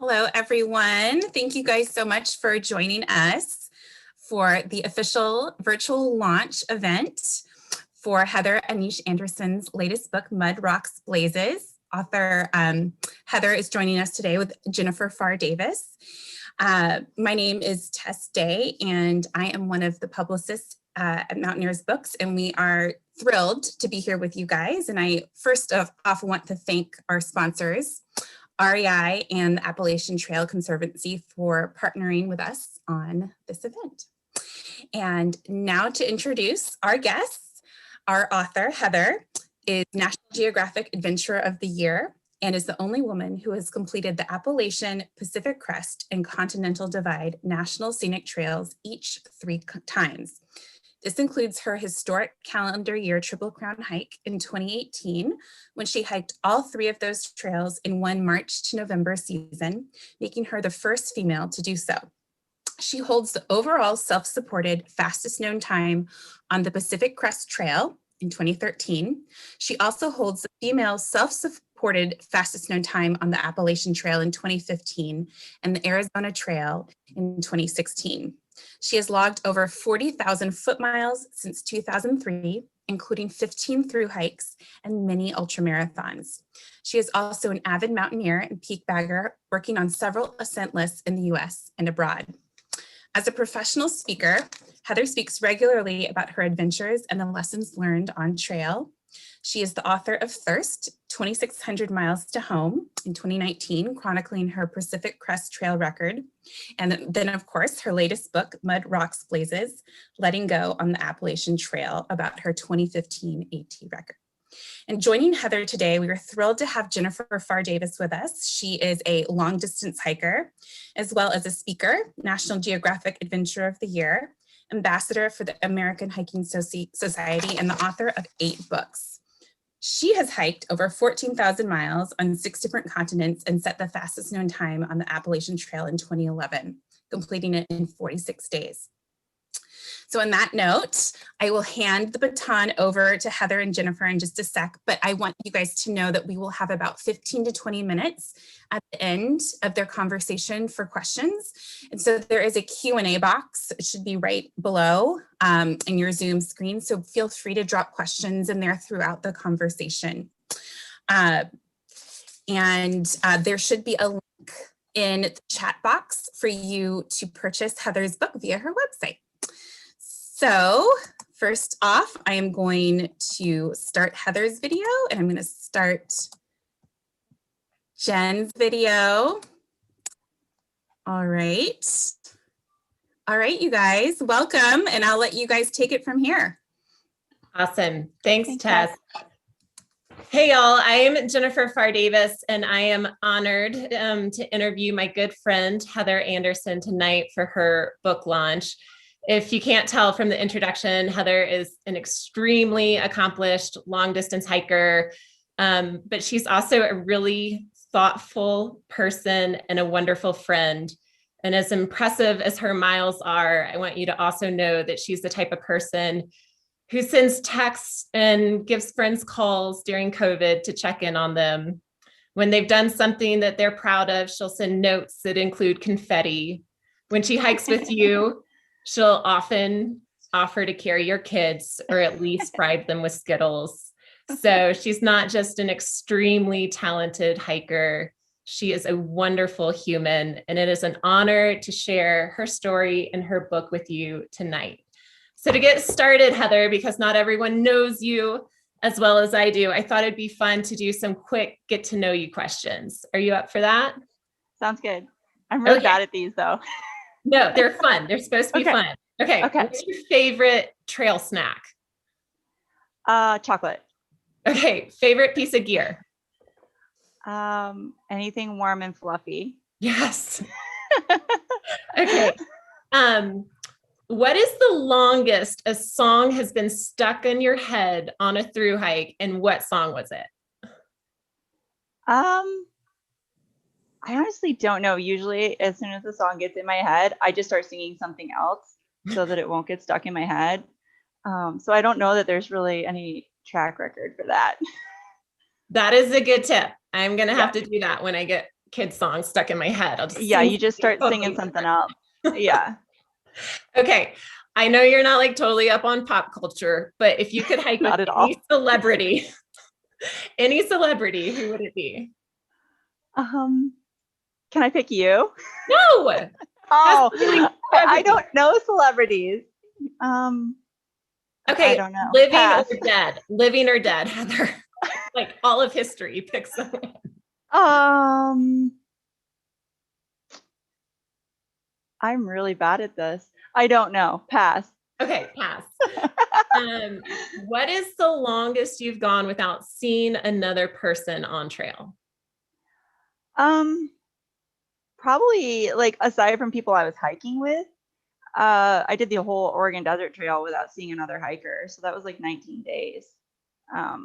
Hello, everyone. Thank you guys so much for joining us for the official virtual launch event for Heather Anish Anderson's latest book, Mud, Rocks, Blazes. Author Heather is joining us today with Jennifer Pharr Davis. My name is Tess Day, and I am one of the publicists at Mountaineers Books, and we are thrilled to be here with you guys. And I first off want to thank our sponsors, REI and the Appalachian Trail Conservancy, for partnering with us on this event. And now to introduce our guests. Our author, Heather, is National Geographic Adventurer of the Year and is the only woman who has completed the Appalachian, Pacific Crest, and Continental Divide National Scenic Trails each 3 times. This includes her historic calendar year Triple Crown hike in 2018, when she hiked all 3 of those trails in one March to November season, making her the first female to do so. She holds the overall self-supported fastest known time on the Pacific Crest Trail in 2013. She also holds the female self-supported fastest known time on the Appalachian Trail in 2015 and the Arizona Trail in 2016. She has logged over 40,000 foot miles since 2003, including 15 through hikes and many ultramarathons. She is also an avid mountaineer and peak bagger, working on several ascent lists in the US and abroad. As a professional speaker, Heather speaks regularly about her adventures and the lessons learned on trail. She is the author of Thirst, 2,600 Miles to Home in 2019, chronicling her Pacific Crest Trail record. And then, of course, her latest book, Mud, Rocks, Blazes, Letting Go on the Appalachian Trail, about her 2015 AT record. And joining Heather today, we are thrilled to have Jennifer Pharr Davis with us. She is a long distance hiker, as well as a speaker, National Geographic Adventurer of the Year, ambassador for the American Hiking Society, and the author of 8 books. She has hiked over 14,000 miles on 6 different continents and set the fastest known time on the Appalachian Trail in 2011, completing it in 46 days. So on that note, I will hand the baton over to Heather and Jennifer in just a sec, but I want you guys to know that we will have about 15 to 20 minutes at the end of their conversation for questions. And so there is a Q&A box. It should be right below in your Zoom screen. So feel free to drop questions in there throughout the conversation. There should be a link in the chat box for you to purchase Heather's book via her website. So first off, I am going to start Heather's video, and I'm going to start Jen's video. All right, you guys, welcome, and I'll let you guys take it from here. Awesome. Thanks, Tess. Hey, y'all. I am Jennifer Pharr Davis, and I am honored to interview my good friend, Heather Anderson, tonight for her book launch. If you can't tell from the introduction, Heather is an extremely accomplished long distance hiker, but she's also a really thoughtful person and a wonderful friend. And as impressive as her miles are, I want you to also know that she's the type of person who sends texts and gives friends calls during COVID to check in on them. When they've done something that they're proud of, she'll send notes that include confetti. When she hikes with you, she'll often offer to carry your kids or at least bribe them with Skittles. So she's not just an extremely talented hiker. She is a wonderful human, and it is an honor to share her story and her book with you tonight. So to get started, Heather, because not everyone knows you as well as I do, I thought it'd be fun to do some quick get to know you questions. Are you up for that? Sounds good. I'm really bad at these though. No, they're fun. They're supposed to be fun. Okay. What's your favorite trail snack? Chocolate. Okay. Favorite piece of gear? Anything warm and fluffy. Yes. Okay. What is the longest a song has been stuck in your head on a through hike, and what song was it? I honestly don't know. Usually, as soon as the song gets in my head, I just start singing something else so that it won't get stuck in my head. So I don't know that there's really any track record for that. That is a good tip. I'm going to have to do that when I get kid song stuck in my head. I'll just Yeah, sing you just start something singing totally something else. Yeah. Okay. I know you're not like totally up on pop culture, but if you could hike with Not at any all. celebrity, any celebrity, who would it be? Can I pick you? No. Oh, really I don't know celebrities. I Okay, don't know. living Pass. or dead? Living or dead, Heather? Like all of history, pick someone. I'm really bad at this. I don't know. Pass. Okay, pass. What is the longest you've gone without seeing another person on trail? Probably like aside from people I was hiking with, I did the whole Oregon Desert Trail without seeing another hiker. So that was like 19 days. I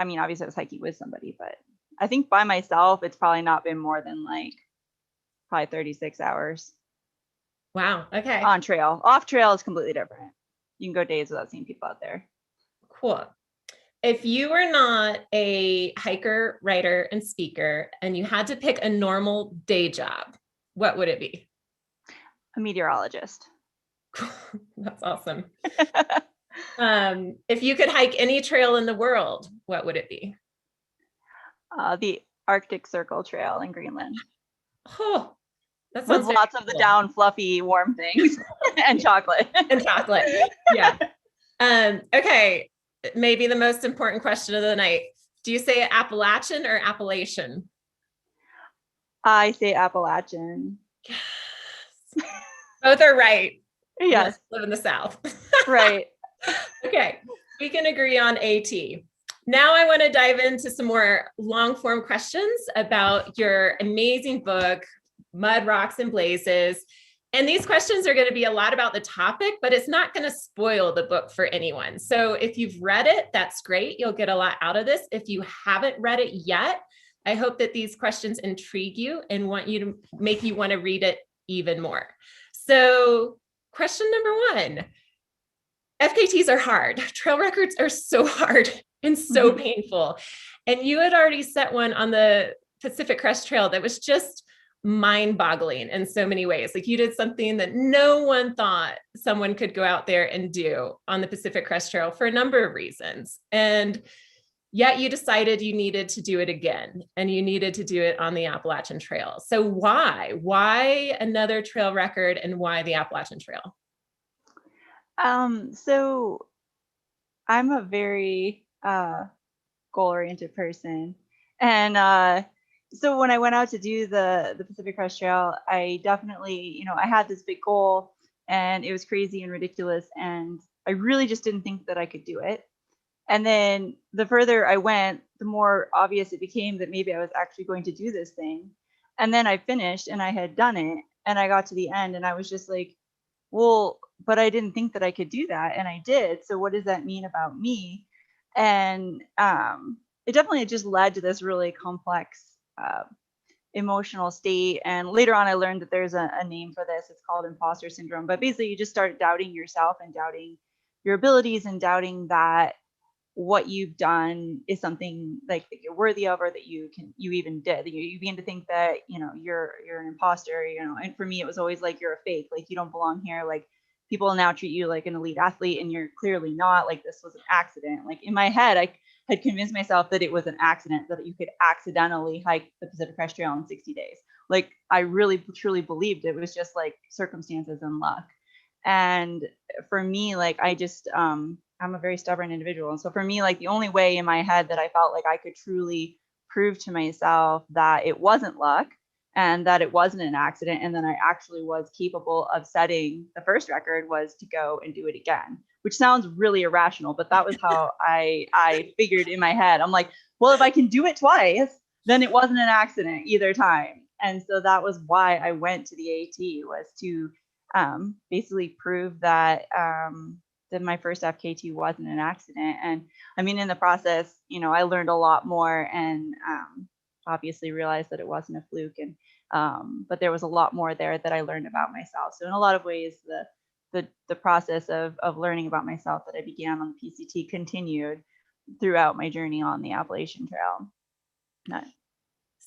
mean, obviously I was hiking with somebody, but I think by myself, it's probably not been more than like probably 36 hours Wow. Okay. on trail. Off trail is completely different. You can go days without seeing people out there. Cool. If you were not a hiker, writer, and speaker, and you had to pick a normal day job, what would it be? A meteorologist. That's awesome. If you could hike any trail in the world, what would it be? The Arctic Circle Trail in Greenland. Oh, that sounds with lots of the down, fluffy, warm things and chocolate. And chocolate. Yeah. Okay. Maybe the most important question of the night. Do you say Appalachian or Appalachian? I say Appalachian. Yes. Both are right. Yes. Live in the South. Right. Okay. We can agree on AT. Now I want to dive into some more long form questions about your amazing book, Mud, Rocks, and Blazes. And these questions are going to be a lot about the topic, but it's not going to spoil the book for anyone. So if you've read it, that's great. You'll get a lot out of this. If you haven't read it yet, I hope that these questions intrigue you and make you want to read it even more. So question number one, FKTs are hard. Trail records are so hard and so painful. And you had already set one on the Pacific Crest Trail that was just mind-boggling in so many ways. Like you did something that no one thought someone could go out there and do on the Pacific Crest Trail for a number of reasons. And yet you decided you needed to do it again, and you needed to do it on the Appalachian Trail. So why another trail record, and why the Appalachian Trail? So I'm a very goal-oriented person. And so when I went out to do the Pacific Crest Trail, I definitely, I had this big goal, and it was crazy and ridiculous, and I really just didn't think that I could do it. And then the further I went, the more obvious it became that maybe I was actually going to do this thing. And then I finished and I had done it, and I got to the end and I was just like, well, but I didn't think that I could do that, and I did. So what does that mean about me? And it definitely just led to this really complex emotional state. And later on, I learned that there's a name for this. It's called imposter syndrome. But basically, you just start doubting yourself and doubting your abilities and doubting that what you've done is something like that you're worthy of, or that you even did. You begin to think that you're an imposter. And for me, it was always like you're a fake. Like you don't belong here. Like people now treat you like an elite athlete, and you're clearly not. Like this was an accident. Like in my head, I had convinced myself that it was an accident, that you could accidentally hike the Pacific Crest Trail in 60 days. Like I really truly believed it was just like circumstances and luck. And for me, like I just I'm a very stubborn individual. And so for me, like the only way in my head that I felt like I could truly prove to myself that it wasn't luck and that it wasn't an accident, and then I actually was capable of setting the first record, was to go and do it again, which sounds really irrational, but that was how I figured in my head. I'm like, well, if I can do it twice, then it wasn't an accident either time. And so that was why I went to the AT, was to basically prove that that my first FKT wasn't an accident. And I mean, in the process, I learned a lot more, and obviously realized that it wasn't a fluke. And but there was a lot more there that I learned about myself. So in a lot of ways, the process of learning about myself that I began on the PCT continued throughout my journey on the Appalachian Trail.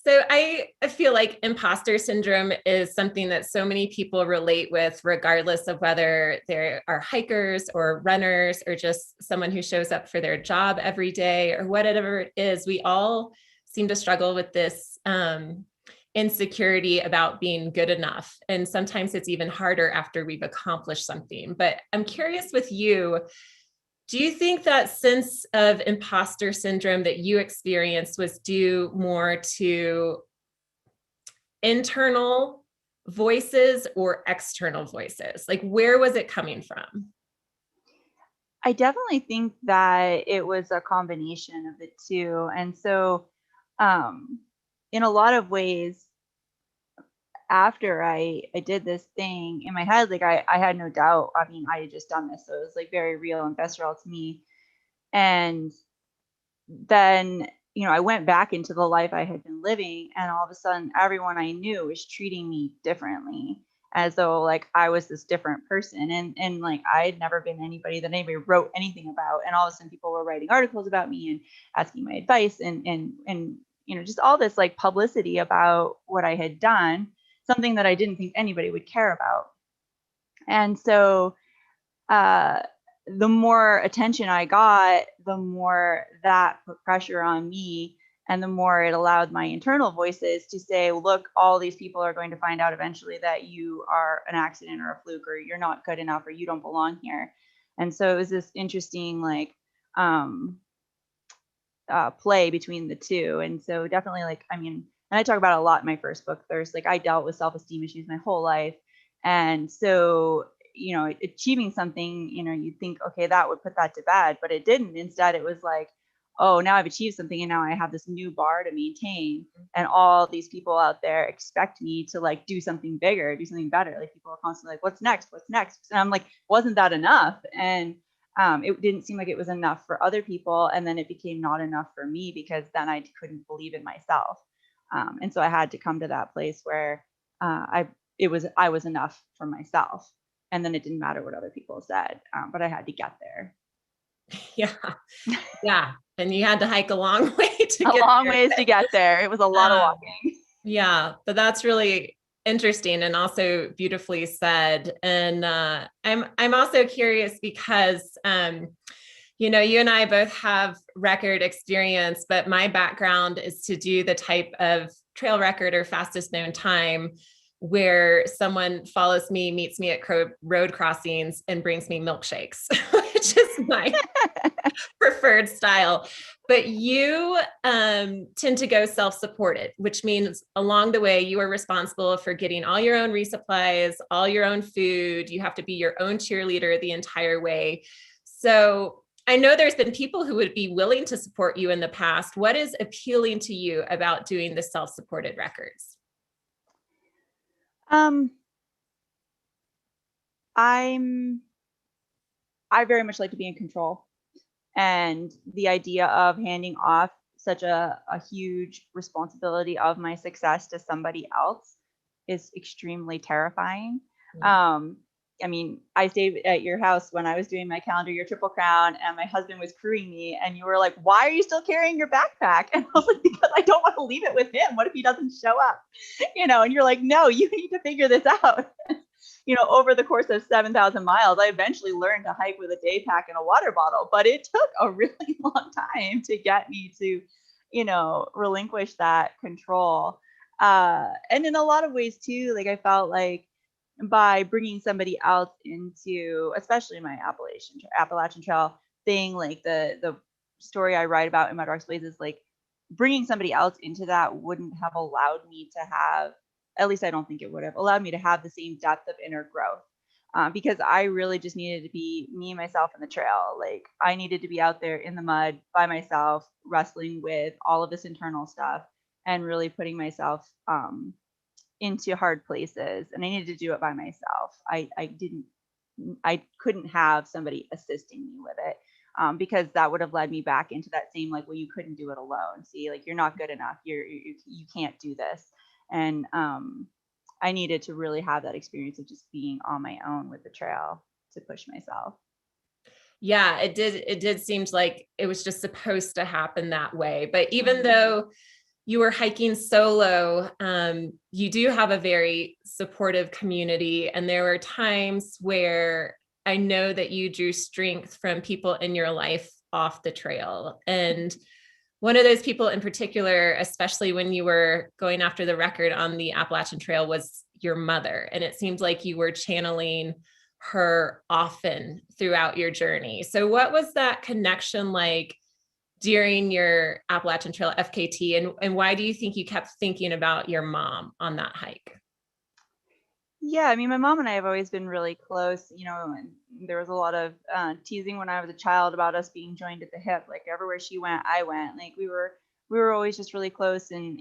So I feel like imposter syndrome is something that so many people relate with, regardless of whether they are hikers or runners or just someone who shows up for their job every day or whatever it is. We all seem to struggle with this insecurity about being good enough. And sometimes it's even harder after we've accomplished something. But I'm curious with you, do you think that sense of imposter syndrome that you experienced was due more to internal voices or external voices? Like, where was it coming from? I definitely think that it was a combination of the two. And so, in a lot of ways, after I did this thing in my head, like I had no doubt. I mean, I had just done this. So it was like very real and visceral to me. And then, I went back into the life I had been living, and all of a sudden everyone I knew was treating me differently, as though like I was this different person. And like I had never been anybody that anybody wrote anything about. And all of a sudden people were writing articles about me and asking my advice and just all this like publicity about what I had done, something that I didn't think anybody would care about. And so the more attention I got, the more that put pressure on me, and the more it allowed my internal voices to say, look, all these people are going to find out eventually that you are an accident or a fluke, or you're not good enough, or you don't belong here. And so it was this interesting like play between the two. And so definitely like, I mean, and I talk about it a lot in my first book, Thirst. Like I dealt with self-esteem issues my whole life. And so achieving something, you'd think, okay, that would put that to bed, but it didn't. Instead, it was like, oh, now I've achieved something and now I have this new bar to maintain. And all these people out there expect me to like do something bigger, do something better. Like people are constantly like, what's next? What's next? And I'm like, wasn't that enough? And it didn't seem like it was enough for other people. And then it became not enough for me, because then I couldn't believe in myself. And so I had to come to that place where I was enough for myself. And then it didn't matter what other people said, but I had to get there. Yeah. Yeah. And you had to hike a long way to a get long there. ways to get there. It was a lot of walking. Yeah, but that's really interesting and also beautifully said. And I'm also curious because you and I both have record experience, but my background is to do the type of trail record or fastest known time where someone follows me, meets me at road crossings and brings me milkshakes, which is my preferred style. But you tend to go self-supported, which means along the way, you are responsible for getting all your own resupplies, all your own food. You have to be your own cheerleader the entire way. So I know there's been people who would be willing to support you in the past. What is appealing to you about doing the self-supported records? I very much like to be in control, and the idea of handing off such a huge responsibility of my success to somebody else is extremely terrifying. I mean, I stayed at your house when I was doing my calendar year Triple Crown, and my husband was crewing me, and you were like, why are you still carrying your backpack? And I was like, because I don't want to leave it with him. What if he doesn't show up? And you're like, no, you need to figure this out. Over the course of 7,000 miles, I eventually learned to hike with a day pack and a water bottle, but it took a really long time to get me to, relinquish that control. And in a lot of ways too, like I felt like by bringing somebody else into, especially my Appalachian Trail thing, like the story I write about in Mud Rocks Blazes, like bringing somebody else into that wouldn't have allowed me to have, at least I don't think it would have allowed me to have the same depth of inner growth, because I really just needed to be me, myself, and the trail. Like I needed to be out there in the mud by myself, wrestling with all of this internal stuff and really putting myself into hard places. And I needed to do it by myself. I couldn't have somebody assisting me with it, because that would have led me back into that same, like, well, you couldn't do it alone. See, like, you're not good enough. You can't do this. And I needed to really have that experience of just being on my own with the trail to push myself. Yeah, it did seem like it was just supposed to happen that way. But even though you were hiking solo. You do have a very supportive community. And there were times where I know that you drew strength from people in your life off the trail. And one of those people in particular, especially when you were going after the record on the Appalachian Trail, was your mother. And it seemed like you were channeling her often throughout your journey. So what was that connection like during your Appalachian Trail FKT? And why do you think you kept thinking about your mom on that hike? Yeah, I mean, my mom and I have always been really close, and there was a lot of teasing when I was a child about us being joined at the hip. Like everywhere she went, I went. Like we were always just really close, and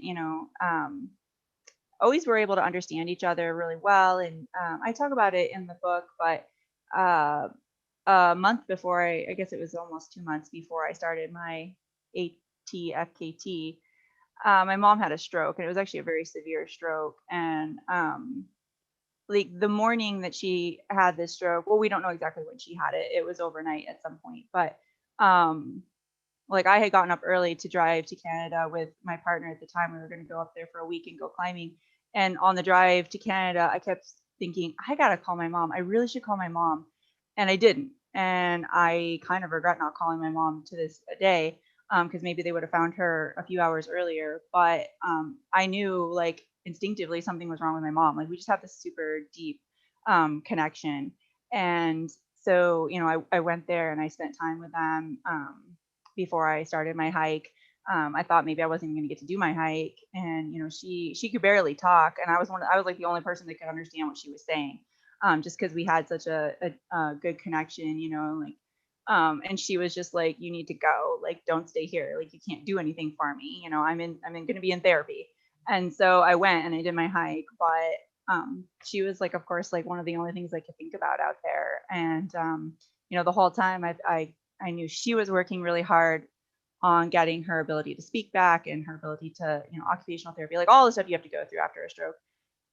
always were able to understand each other really well. And I talk about it in the book, but uh, a month before I guess it was almost 2 months before I started my ATFKT, my mom had a stroke, and it was actually a very severe stroke. And like the morning that she had this stroke, well, we don't know exactly when she had it. It was overnight at some point, but like I had gotten up early to drive to Canada with my partner at the time. We were going to go up there for a week and go climbing. And on the drive to Canada, I kept thinking, I got to call my mom. I really should call my mom. And I didn't. And I kind of regret not calling my mom to this day, because maybe they would have found her a few hours earlier. But I knew like instinctively something was wrong with my mom. Like we just have this super deep connection. And so, I went there and I spent time with them before I started my hike. I thought maybe I wasn't even going to get to do my hike, and she could barely talk, and I was like the only person that could understand what she was saying, just because we had such a good connection, like and she was just like, you need to go, like don't stay here, like you can't do anything for me, I'm going to be in therapy. And so I went and I did my hike, but she was like, of course, like one of the only things I could think about out there. And the whole time I knew she was working really hard on getting her ability to speak back and her ability to, occupational therapy, like all the stuff you have to go through after a stroke.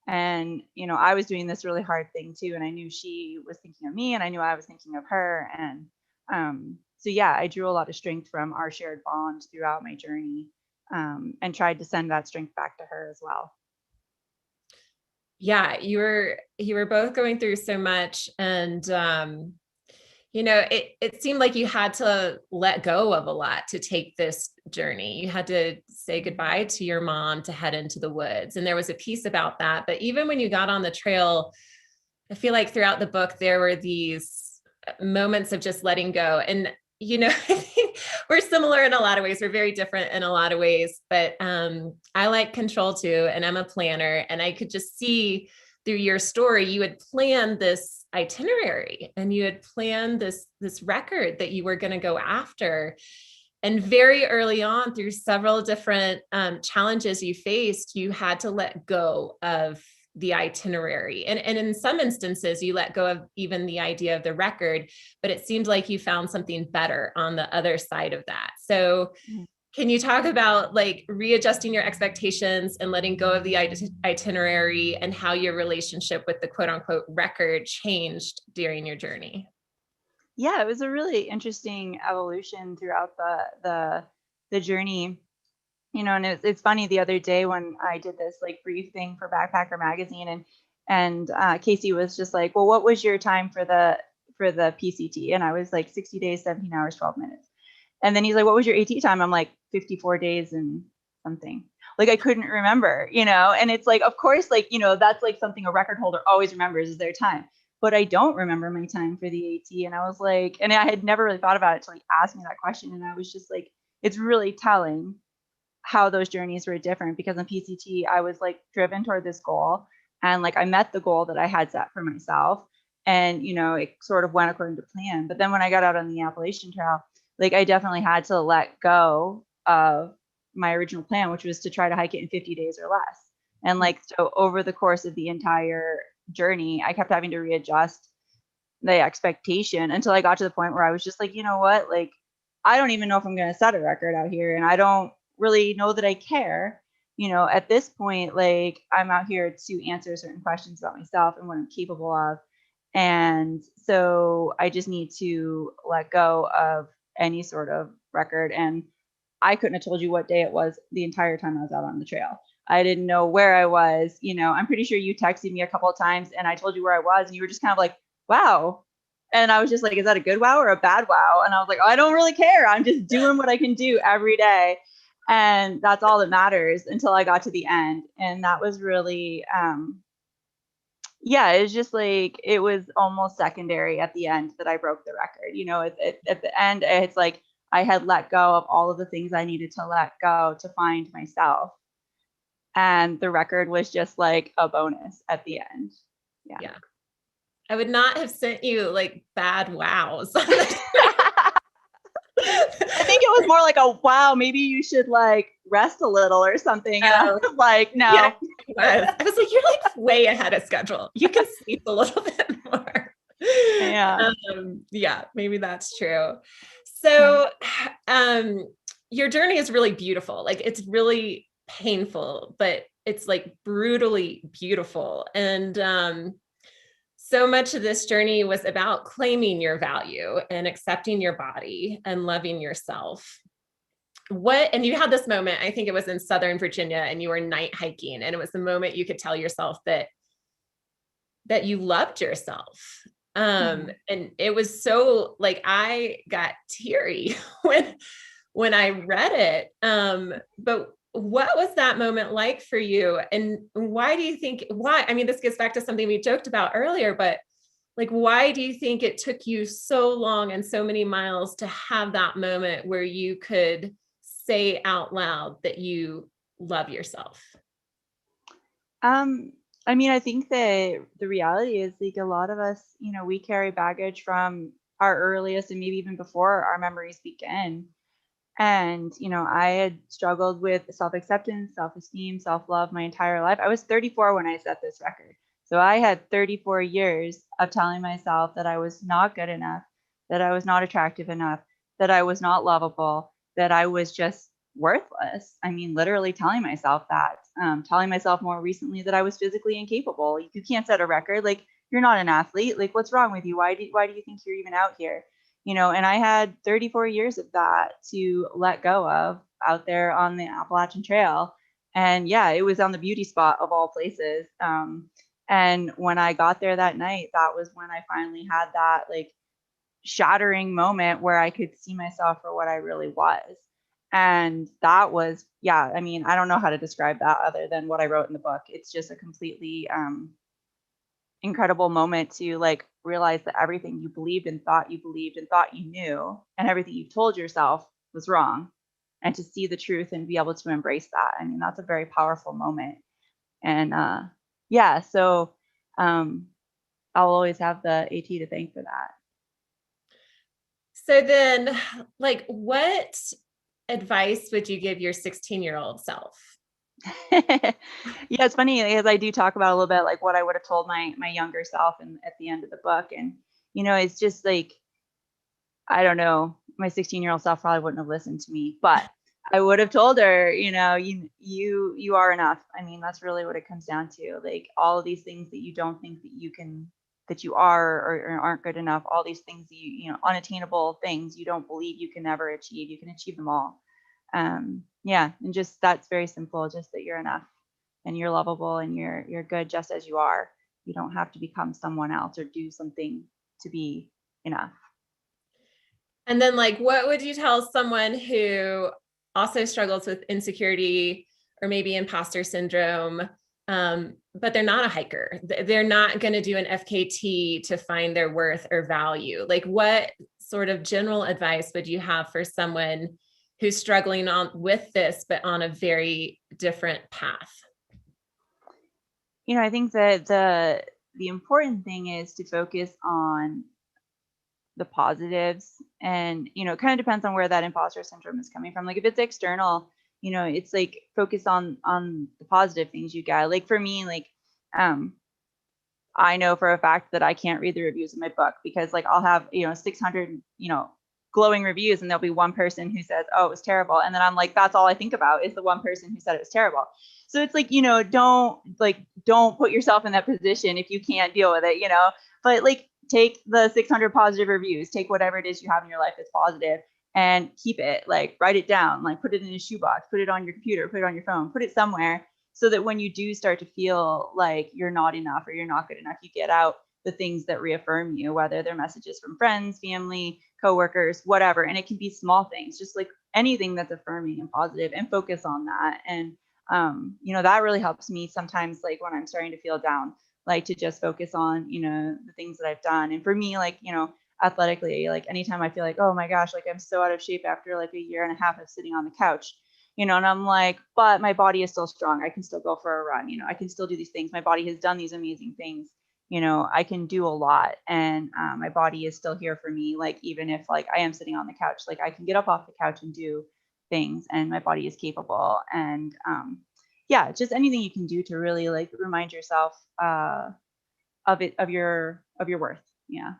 And, I was doing this really hard thing too. And I knew she was thinking of me, and I knew I was thinking of her. And so, yeah, I drew a lot of strength from our shared bond throughout my journey, and tried to send that strength back to her as well. Yeah, you were both going through so much, and it seemed like you had to let go of a lot to take this journey. You had to say goodbye to your mom to head into the woods. And there was a piece about that. But even when you got on the trail, I feel like throughout the book, there were these moments of just letting go. And, I think we're similar in a lot of ways. We're very different in a lot of ways, but I like control too. And I'm a planner, and I could just see through your story, you had planned this itinerary and you had planned this record that you were going to go after. And very early on, through several different challenges you faced, you had to let go of the itinerary. And in some instances, you let go of even the idea of the record, but it seemed like you found something better on the other side of that. So can you talk about like readjusting your expectations and letting go of the itinerary, and how your relationship with the quote unquote record changed during your journey? Yeah, it was a really interesting evolution throughout the journey. And it's funny, the other day when I did this like brief thing for Backpacker magazine, and Casey was just like, well, what was your time for the PCT? And I was like 60 days, 17 hours, 12 minutes. And then he's like, what was your AT time? I'm like 54 days and something. Like I couldn't remember, and it's like, of course, like, that's like something a record holder always remembers is their time. But I don't remember my time for the AT. And I was like, and I had never really thought about it until he asked me that question. And I was just like, it's really telling how those journeys were different, because in PCT, I was like driven toward this goal, and like I met the goal that I had set for myself, and it sort of went according to plan. But then when I got out on the Appalachian Trail, like I definitely had to let go of my original plan, which was to try to hike it in 50 days or less. And like, so over the course of the entire journey, I kept having to readjust the expectation until I got to the point where I was just like, you know what, like, I don't even know if I'm going to set a record out here. And I don't really know that I care. At this point, like I'm out here to answer certain questions about myself and what I'm capable of. And so I just need to let go of any sort of record. And I couldn't have told you what day it was the entire time I was out on the trail. I didn't know where I was. I'm pretty sure you texted me a couple of times and I told you where I was and you were just kind of like, wow. And I was just like, is that a good wow or a bad wow? And I was like, I don't really care. I'm just doing what I can do every day. And that's all that matters until I got to the end. And that was really, it was just like, it was almost secondary at the end that I broke the record. At the end, it's like I had let go of all of the things I needed to let go to find myself. And the record was just like a bonus at the end. Yeah. I would not have sent you like bad wows. I think it was more like a wow, maybe you should like rest a little or something. And I was like, no. Yeah, I was like, you're like way ahead of schedule. You can sleep a little bit more. Yeah. Maybe that's true. So your journey is really beautiful. Like it's really painful, but it's like brutally beautiful. And so much of this journey was about claiming your value and accepting your body and loving yourself. And you had this moment, I think it was in Southern Virginia, and you were night hiking, and it was the moment you could tell yourself that you loved yourself. And it was so like, I got teary when I read it. But what was that moment like for you? And why do you think, I mean, this gets back to something we joked about earlier, but like, why do you think it took you so long and so many miles to have that moment where you could say out loud that you love yourself? I mean, I think that the reality is like a lot of us, we carry baggage from our earliest and maybe even before our memories begin. And, I had struggled with self-acceptance, self-esteem, self-love my entire life. I was 34 when I set this record. So I had 34 years of telling myself that I was not good enough, that I was not attractive enough, that I was not lovable, that I was just worthless. I mean, literally telling myself that, telling myself more recently that I was physically incapable. You can't set a record. Like, you're not an athlete. Like, what's wrong with you? Why do you think you're even out here? And I had 34 years of that to let go of out there on the Appalachian Trail. And yeah, it was on the beauty spot of all places. And when I got there that night, that was when I finally had that like shattering moment where I could see myself for what I really was. And that was, I mean, I don't know how to describe that other than what I wrote in the book. It's just a completely incredible moment to like realize that everything you believed and thought you knew and everything you told yourself was wrong, and to see the truth and be able to embrace that. I mean, that's a very powerful moment. And so I'll always have the AT to thank for that. So then, like, what advice would you give your 16-year-old self? It's funny because I do talk about a little bit like what I would have told my younger self at the end of the book. And, it's just like, I don't know, my 16-year-old self probably wouldn't have listened to me, but I would have told her, you are enough. I mean, that's really what it comes down to. Like all of these things that you don't think that you are or aren't good enough, all these things that unattainable things you don't believe you can never achieve, you can achieve them all. And just that's very simple, just that you're enough and you're lovable and you're good just as you are. You don't have to become someone else or do something to be enough. And then like, what would you tell someone who also struggles with insecurity or maybe imposter syndrome, but they're not a hiker? They're not going to do an FKT to find their worth or value. Like, what sort of general advice would you have for someone who's struggling with this, but on a very different path? I think that the important thing is to focus on the positives, and it kind of depends on where that imposter syndrome is coming from. Like if it's external, it's like focus on the positive things you get. Like for me, like I know for a fact that I can't read the reviews of my book because like I'll have 600 glowing reviews and there'll be one person who says, oh, it was terrible, and then I'm like, that's all I think about is the one person who said it was terrible. So it's like, don't put yourself in that position if you can't deal with it, but like take the 600 positive reviews, take whatever it is you have in your life that's positive, and keep it, like write it down, like put it in a shoebox, put it on your computer, put it on your phone, put it somewhere, so that when you do start to feel like you're not enough or you're not good enough, you get out the things that reaffirm you, whether they're messages from friends, family, coworkers, whatever. And it can be small things, just like anything that's affirming and positive, and focus on that. And that really helps me sometimes, like when I'm starting to feel down, like to just focus on, the things that I've done. And for me, like, athletically, like anytime I feel like, oh my gosh, like I'm so out of shape after like a year and a half of sitting on the couch, and I'm like, but my body is still strong. I can still go for a run. I can still do these things. My body has done these amazing things. I can do a lot, and my body is still here for me. Like, even if like I am sitting on the couch, like I can get up off the couch and do things, and my body is capable. And yeah, just anything you can do to really like remind yourself of your worth. Yeah.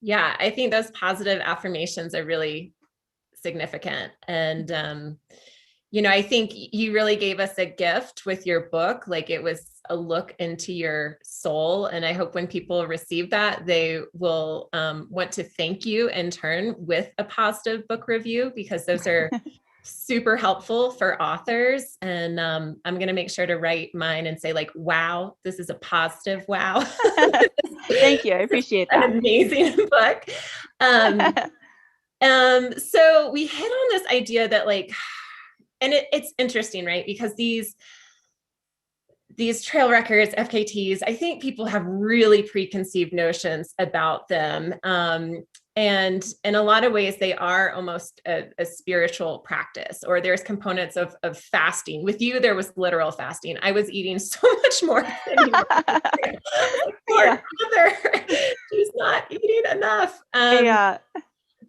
Yeah, I think those positive affirmations are really significant. And, I think you really gave us a gift with your book. Like, it was a look into your soul. And I hope when people receive that, they will want to thank you in turn with a positive book review, because those are super helpful for authors. And I'm going to make sure to write mine and say like, wow, this is a positive wow. Thank you. I appreciate that. An amazing book. So we hit on this idea that like, and it's interesting, right? Because these trail records, FKTs, I think people have really preconceived notions about them. And in a lot of ways, they are almost a spiritual practice, or there's components of fasting. With you, there was literal fasting. I was eating so much more than you were. Poor mother, she's not eating enough. Yeah.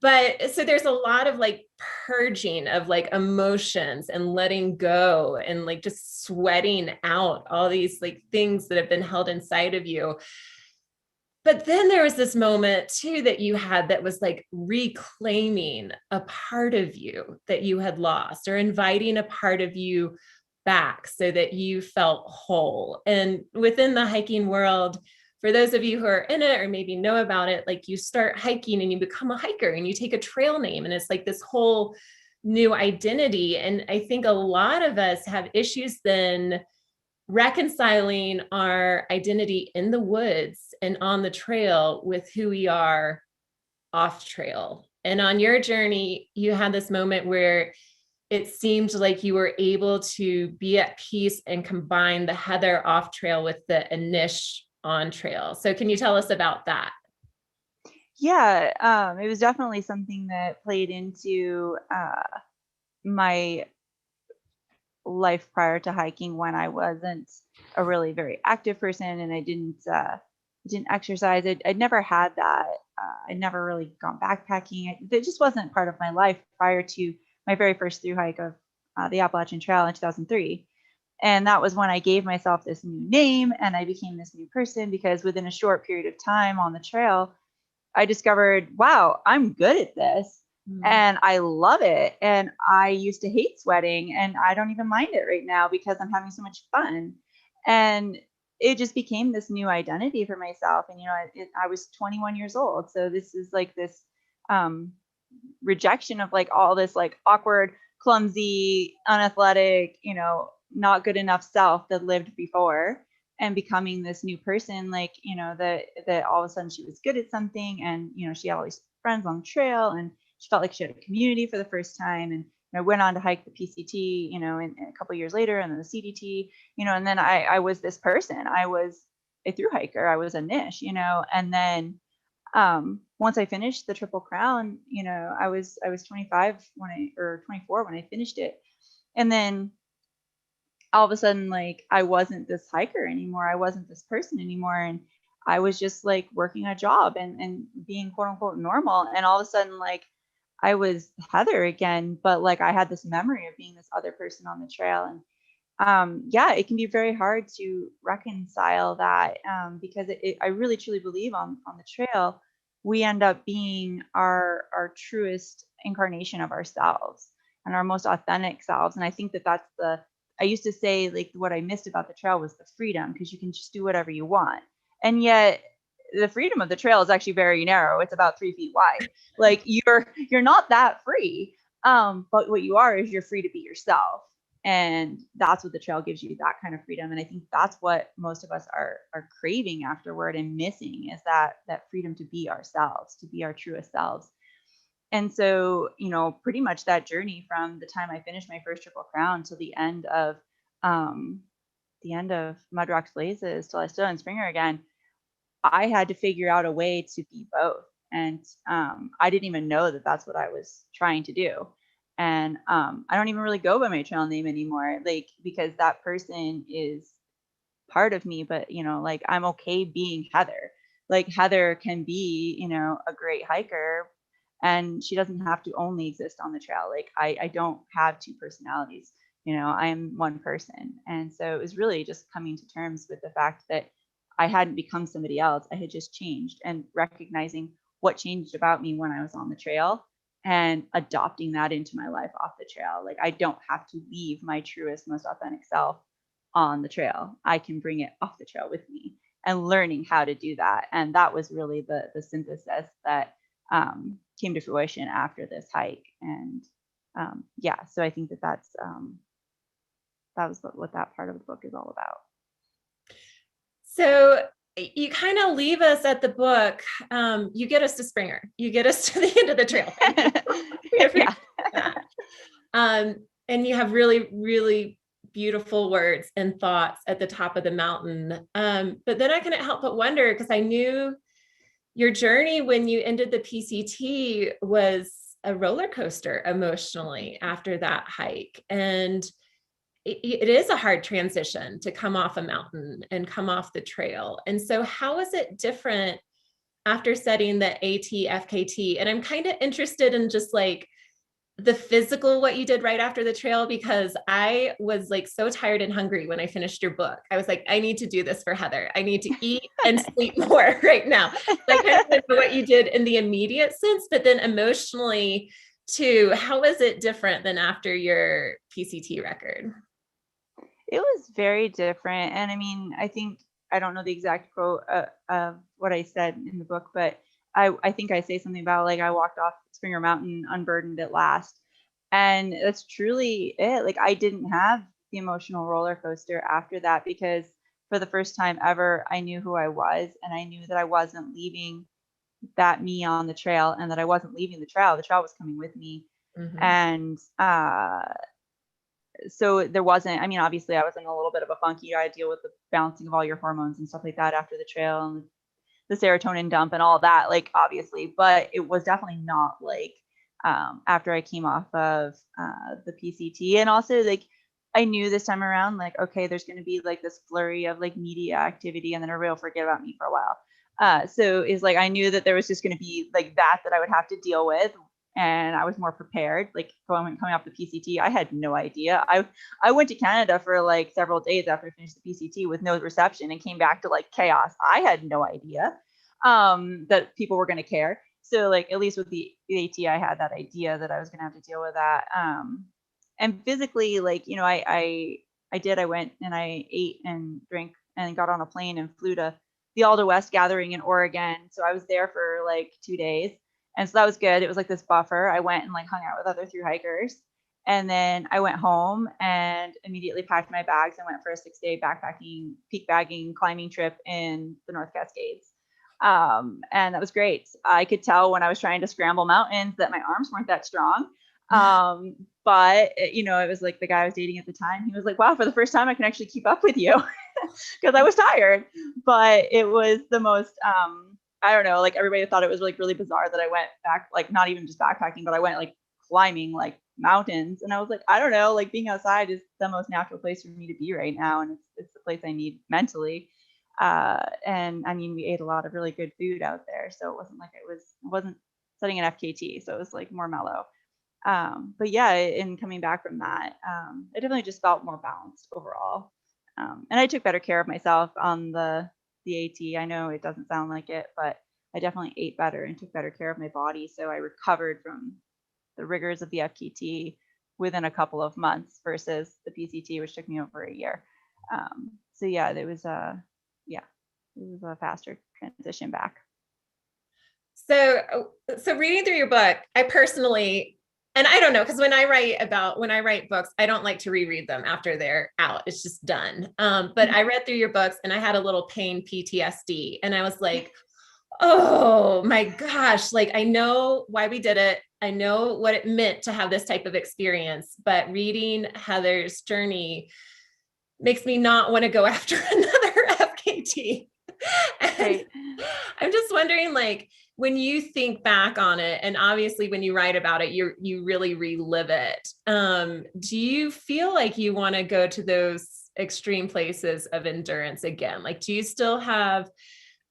But so there's a lot of like purging of like emotions and letting go, and like just sweating out all these like things that have been held inside of you. But then there was this moment too that you had that was like reclaiming a part of you that you had lost, or inviting a part of you back so that you felt whole. And within the hiking world, for those of you who are in it or maybe know about it, like you start hiking and you become a hiker and you take a trail name, and it's like this whole new identity. And I think a lot of us have issues then reconciling our identity in the woods and on the trail with who we are off trail. And on your journey, you had this moment where it seemed like you were able to be at peace and combine the Heather off trail with the Anish on trail. So can you tell us about that? Yeah, it was definitely something that played into my life prior to hiking, when I wasn't a really very active person and I didn't exercise. I'd never had that. I'd never really gone backpacking. It just wasn't part of my life prior to my very first through hike of the Appalachian Trail in 2003. And that was when I gave myself this new name and I became this new person, because within a short period of time on the trail, I discovered, wow, I'm good at this. And I love it. And I used to hate sweating, and I don't even mind it right now because I'm having so much fun. And it just became this new identity for myself. And, I was 21 years old. So this is like this rejection of like all this like awkward, clumsy, unathletic, not good enough self that lived before, and becoming this new person, like, that all of a sudden she was good at something, and, she had all these friends on the trail, and she felt like she had a community for the first time. And I went on to hike the PCT, in a couple of years later, and then the CDT, and then I was this person. I was a thru hiker. I was a niche, and then once I finished the Triple Crown, I was 25 or 24 when I finished it. And then all of a sudden, like, I wasn't this hiker anymore. I wasn't this person anymore. And I was just like working a job and being quote unquote normal. And all of a sudden, like, I was Heather again, but like I had this memory of being this other person on the trail. And yeah, it can be very hard to reconcile that, because I really truly believe on the trail, we end up being our truest incarnation of ourselves and our most authentic selves. And I think that's I used to say, like, what I missed about the trail was the freedom, because you can just do whatever you want. And yet the freedom of the trail is actually very narrow. It's about 3 feet wide. Like you're not that free. But what you are is you're free to be yourself. And that's what the trail gives you, that kind of freedom. And I think that's what most of us are craving afterward and missing, is that freedom to be ourselves, to be our truest selves. And so, pretty much that journey from the time I finished my first Triple Crown to the end of Mud Rocks Blazes, till I stood on Springer again, I had to figure out a way to be both. And I didn't even know that that's what I was trying to do. And I don't even really go by my trail name anymore, like, because that person is part of me. But, like, I'm okay being Heather. Like, Heather can be, a great hiker, and she doesn't have to only exist on the trail. Like, I don't have two personalities. I'm one person. And so it was really just coming to terms with the fact that I hadn't become somebody else. I had just changed, and recognizing what changed about me when I was on the trail and adopting that into my life off the trail. Like, I don't have to leave my truest, most authentic self on the trail. I can bring it off the trail with me, and learning how to do that. And that was really the synthesis that came to fruition after this hike. And so I think that was what that part of the book is all about. So you kind of leave us at the book. You get us to Springer. You get us to the end of the trail. And you have really, really beautiful words and thoughts at the top of the mountain. But then I couldn't help but wonder, because I knew your journey when you ended the PCT was a roller coaster emotionally after that hike. And it is a hard transition to come off a mountain and come off the trail. And so how is it different after setting the AT FKT? And I'm kind of interested in just like the physical, what you did right after the trail, because I was like so tired and hungry when I finished your book. I was like, I need to do this for Heather. I need to eat and sleep more right now. Like, I kind of know what you did in the immediate sense, but then emotionally too, how is it different than after your PCT record? It was very different. And I mean, I don't know the exact quote of what I said in the book, but I think I say something about, like, I walked off Springer Mountain unburdened at last. And that's truly it. Like, I didn't have the emotional roller coaster after that, because for the first time ever, I knew who I was, and I knew that I wasn't leaving that me on the trail, and that I wasn't leaving the trail. The trail was coming with me. Mm-hmm. And so there wasn't, I mean, obviously I was in a little bit of a funky, you got to deal with the balancing of all your hormones and stuff like that after the trail, and the serotonin dump and all that, like, obviously, but it was definitely not like after I came off of the PCT. And also, like, I knew this time around, like, okay, there's going to be like this flurry of like media activity, and then everybody will forget about me for a while. So it's like, I knew that there was just going to be like that I would have to deal with. And I was more prepared. Like, coming off the PCT, I had no idea. I went to Canada for like several days after I finished the PCT with no reception, and came back to like chaos. I had no idea that people were going to care. So, like, at least with the AT, I had that idea that I was going to have to deal with that. And physically, like, I went and I ate and drank and got on a plane and flew to the Aldo West gathering in Oregon. So I was there for like 2 days. And so that was good. It was like this buffer. I went and like hung out with other thru hikers. And then I went home and immediately packed my bags and went for a 6-day backpacking, peak bagging, climbing trip in the North Cascades. And that was great. I could tell when I was trying to scramble mountains that my arms weren't that strong. But it was like the guy I was dating at the time. He was like, wow, for the first time I can actually keep up with you, because I was tired. But it was the most, I don't know, like, everybody thought it was like really bizarre that I went back, like, not even just backpacking, but I went like climbing like mountains. And I was like, I don't know, like, being outside is the most natural place for me to be right now. And it's the place I need mentally. And I mean, we ate a lot of really good food out there. So it wasn't like it wasn't setting an FKT. So it was like more mellow. But yeah, in coming back from that, I definitely just felt more balanced overall. And I took better care of myself on the AT. I know it doesn't sound like it, but I definitely ate better and took better care of my body. So I recovered from the rigors of the FKT within a couple of months versus the PCT, which took me over a year. So yeah, it was a faster transition back. So reading through your book, I personally, and I don't know, because when I write books, I don't like to reread them after they're out. It's just done. But I read through your books and I had a little pain PTSD, and I was like, oh my gosh, like I know why we did it. I know what it meant to have this type of experience, but reading Heather's journey makes me not want to go after another FKT. And Right. I'm just wondering, like, when you think back on it, and obviously when you write about it, you really relive it. Do you feel like you want to go to those extreme places of endurance again? Like, do you still have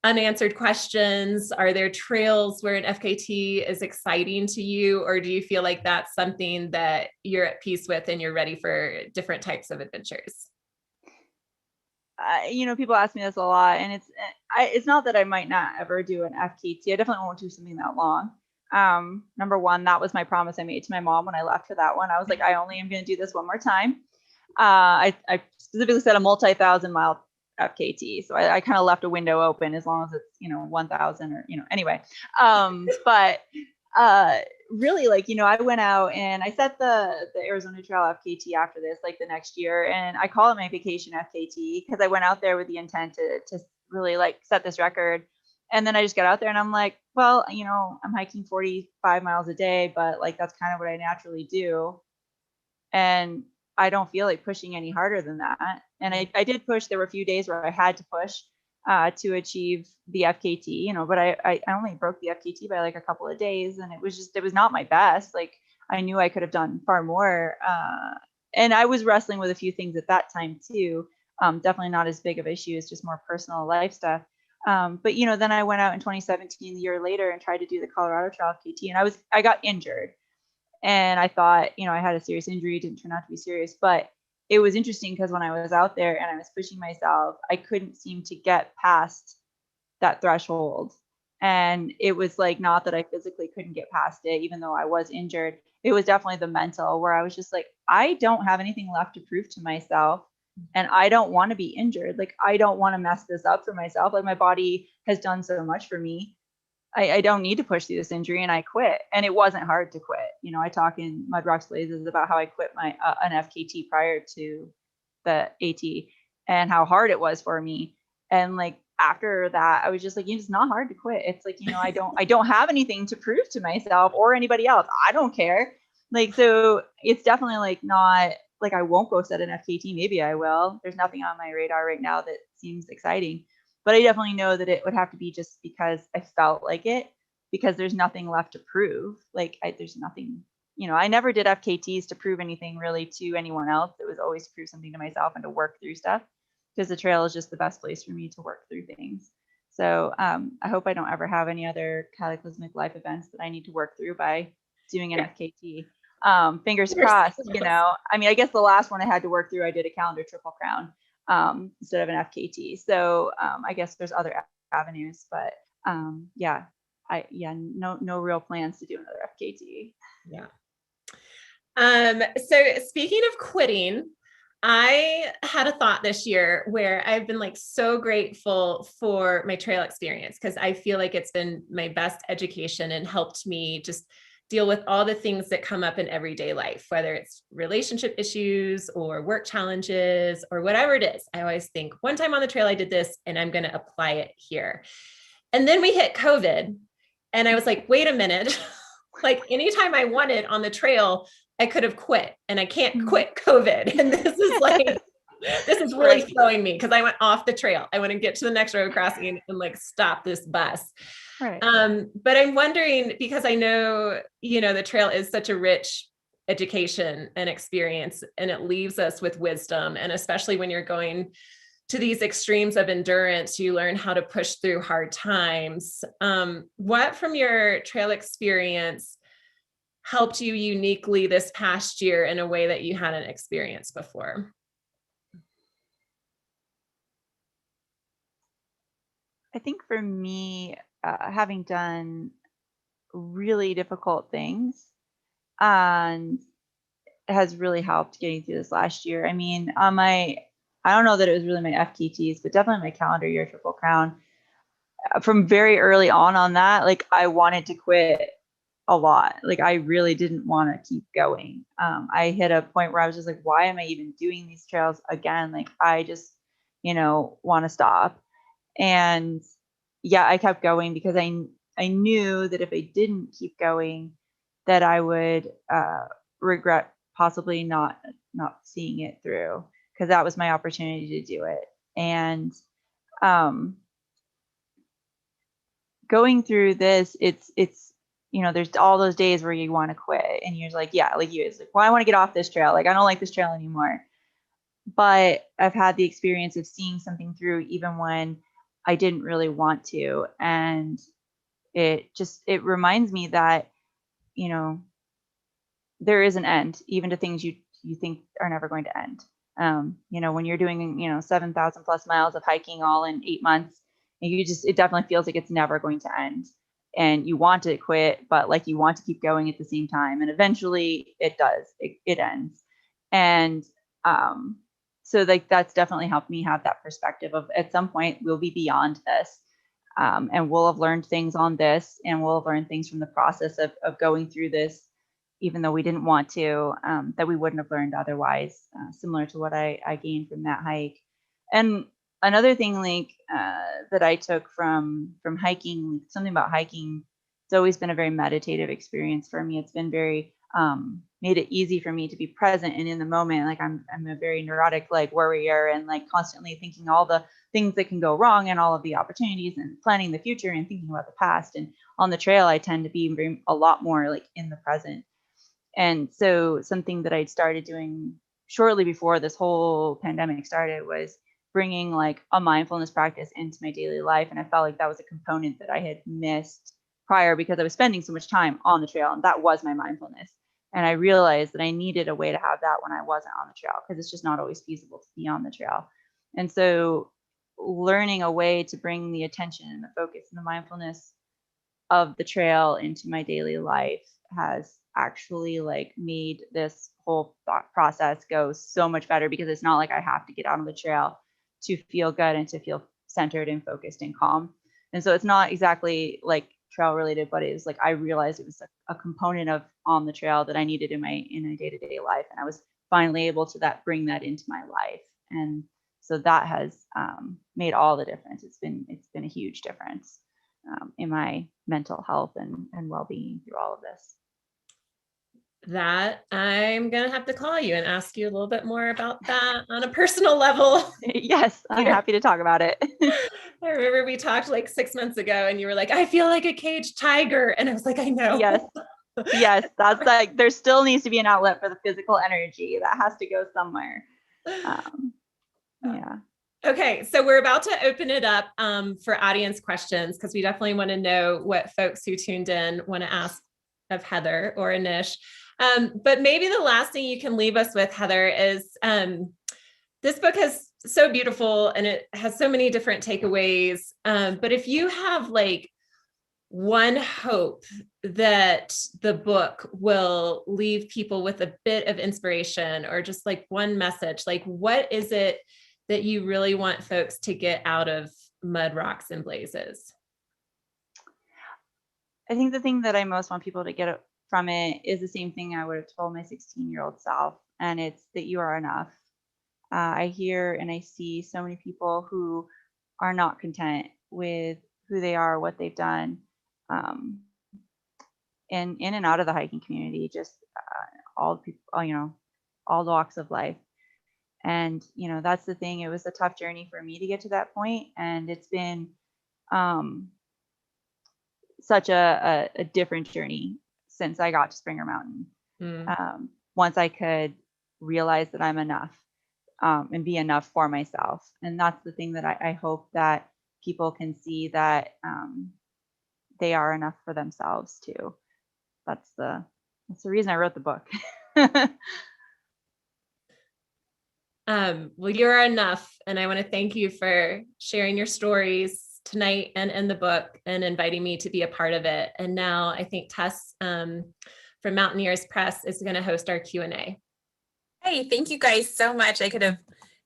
unanswered questions? Are there trails where an FKT is exciting to you? Or do you feel like that's something that you're at peace with and you're ready for different types of adventures? People ask me this a lot, and it's not that I might not ever do an FKT. I definitely won't do something that long. Number one, that was my promise I made to my mom when I left for that one. I was like, I only am going to do this one more time. I specifically said a multi-1,000-mile FKT. So I kind of left a window open as long as it's, 1,000 or, anyway. But really, like, I went out and I set the Arizona Trail FKT after this, like the next year. And I call it my vacation FKT because I went out there with the intent to really like set this record. And then I just got out there and I'm like, well, I'm hiking 45 miles a day, but like, that's kind of what I naturally do. And I don't feel like pushing any harder than that. And I did push. There were a few days where I had to push to achieve the FKT, but I only broke the FKT by like a couple of days, and it was not my best. Like I knew I could have done far more. And I was wrestling with a few things at that time too. Definitely not as big of issues, just more personal life stuff. But then I went out in 2017, the year later, and tried to do the Colorado Trail FKT, and I got injured. And I thought, I had a serious injury. It didn't turn out to be serious, but it was interesting because when I was out there and I was pushing myself, I couldn't seem to get past that threshold. And it was like, not that I physically couldn't get past it, even though I was injured. It was definitely the mental, where I was just like, I don't have anything left to prove to myself. And I don't want to be injured. Like, I don't want to mess this up for myself. Like, my body has done so much for me. I don't need to push through this injury, and I quit. And it wasn't hard to quit. I talk in Mud Rocks Blazes about how I quit my an FKT prior to the AT and how hard it was for me. And like after that, I was just like, it's not hard to quit. It's like, I don't have anything to prove to myself or anybody else. I don't care. Like, so it's definitely like not like I won't go set an FKT. Maybe I will. There's nothing on my radar right now that seems exciting. But I definitely know that it would have to be just because I felt like it, because there's nothing left to prove. Like there's nothing, I never did FKTs to prove anything really to anyone else. It was always to prove something to myself and to work through stuff, because the trail is just the best place for me to work through things. So I hope I don't ever have any other cataclysmic life events that I need to work through by doing an FKT. Fingers crossed, I guess the last one I had to work through, I did a calendar triple crown. Instead of an FKT. So I guess there's other avenues, but no real plans to do another FKT. Yeah. So speaking of quitting, I had a thought this year where I've been like so grateful for my trail experience, because I feel like it's been my best education and helped me just deal with all the things that come up in everyday life, whether it's relationship issues or work challenges or whatever it is. I always think, one time on the trail, I did this and I'm going to apply it here. And then we hit COVID and I was like, wait a minute, like anytime I wanted on the trail, I could have quit, and I can't quit COVID. And this is like, this is really throwing me, because I went off the trail. I want to get to the next road crossing and like stop this bus. Right. But I'm wondering, because I know, the trail is such a rich education and experience, and it leaves us with wisdom. And especially when you're going to these extremes of endurance, you learn how to push through hard times. What from your trail experience helped you uniquely this past year in a way that you hadn't experienced before? I think for me, having done really difficult things and has really helped getting through this last year. I mean, I don't know that it was really my FKTs, but definitely my calendar year Triple Crown. from very early on that, like I wanted to quit a lot. Like I really didn't want to keep going. I hit a point where I was just like, why am I even doing these trails again? Like I just, want to stop. And yeah, I kept going because I knew that if I didn't keep going, that I would regret possibly not seeing it through, because that was my opportunity to do it. And going through this, it's there's all those days where you want to quit, and you're like, yeah, like you, it's like, well, I want to get off this trail. Like I don't like this trail anymore. But I've had the experience of seeing something through even when I didn't really want to, and it reminds me that there is an end, even to things you think are never going to end. When you're doing 7,000 plus miles of hiking all in 8 months, and it definitely feels like it's never going to end, and you want to quit, but like you want to keep going at the same time, and eventually it does. It ends, and so like that's definitely helped me have that perspective of, at some point we'll be beyond this, and we'll have learned things on this, and we'll have learned things from the process of going through this, even though we didn't want to, that we wouldn't have learned otherwise, similar to what I gained from that hike. And another thing, like that I took from hiking, something about hiking, it's always been a very meditative experience for me. It's been very made it easy for me to be present and in the moment. Like I'm a very neurotic like worrier, and like constantly thinking all the things that can go wrong and all of the opportunities, and planning the future and thinking about the past. And on the trail, I tend to be a lot more like in the present. And so something that I'd started doing shortly before this whole pandemic started was bringing like a mindfulness practice into my daily life. And I felt like that was a component that I had missed prior, because I was spending so much time on the trail, and that was my mindfulness. And I realized that I needed a way to have that when I wasn't on the trail, because it's just not always feasible to be on the trail. And so learning a way to bring the attention and the focus and the mindfulness of the trail into my daily life has actually like made this whole thought process go so much better, because it's not like I have to get out on the trail to feel good and to feel centered and focused and calm. And so it's not exactly like trail related, but it was like I realized it was a component of on the trail that I needed in my day-to-day life, and I was finally able to bring that into my life. And so that has made all the difference. It's been a huge difference in my mental health and well-being through all of this. That I'm going to have to call you and ask you a little bit more about that on a personal level. Yes, I'm happy to talk about it. I remember we talked like 6 months ago, and you were like, I feel like a caged tiger. And I was like, I know. Yes, that's like, there still needs to be an outlet for the physical energy that has to go somewhere. Yeah. Okay, so we're about to open it up for audience questions, because we definitely want to know what folks who tuned in want to ask of Heather or Anish. But maybe the last thing you can leave us with, Heather, is this book is so beautiful and it has so many different takeaways. But if you have like one hope that the book will leave people with a bit of inspiration, or just like one message, like what is it that you really want folks to get out of Mud, Rocks, and Blazes? I think the thing that I most want people to get from it is the same thing I would have told my 16-year-old self, and it's that you are enough. I hear and I see so many people who are not content with who they are, what they've done, in and out of the hiking community, just all people, all walks of life. And that's the thing. It was a tough journey for me to get to that point, and it's been such a different journey since I got to Springer Mountain. Once I could realize that I'm enough, and be enough for myself. And that's the thing that I hope that people can see, that they are enough for themselves too. That's the reason I wrote the book. Well, you're enough. And I want to thank you for sharing your stories tonight and in the book, and inviting me to be a part of it. And now I think Tess from Mountaineers Press is going to host our Q&A. Hey, thank you guys so much. I could have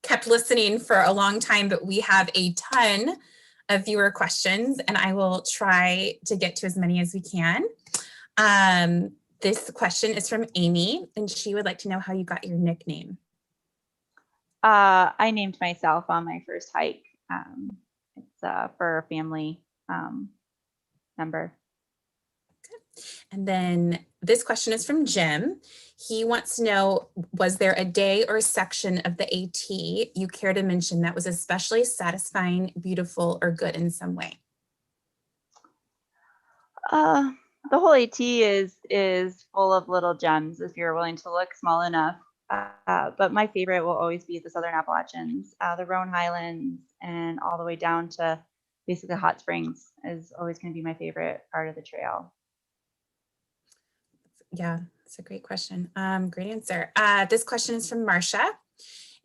kept listening for a long time, but we have a ton of viewer questions, and I will try to get to as many as we can. This question is from Amy, and she would like to know how you got your nickname. I named myself on my first hike. It's for a family member. And then this question is from Jim. He wants to know, was there a day or section of the AT you care to mention that was especially satisfying, beautiful, or good in some way? The whole AT is full of little gems if you're willing to look small enough. But my favorite will always be the Southern Appalachians, the Roan Highlands, and all the way down to basically Hot Springs is always going to be my favorite part of the trail. Yeah, that's a great question. Great answer. This question is from Marcia,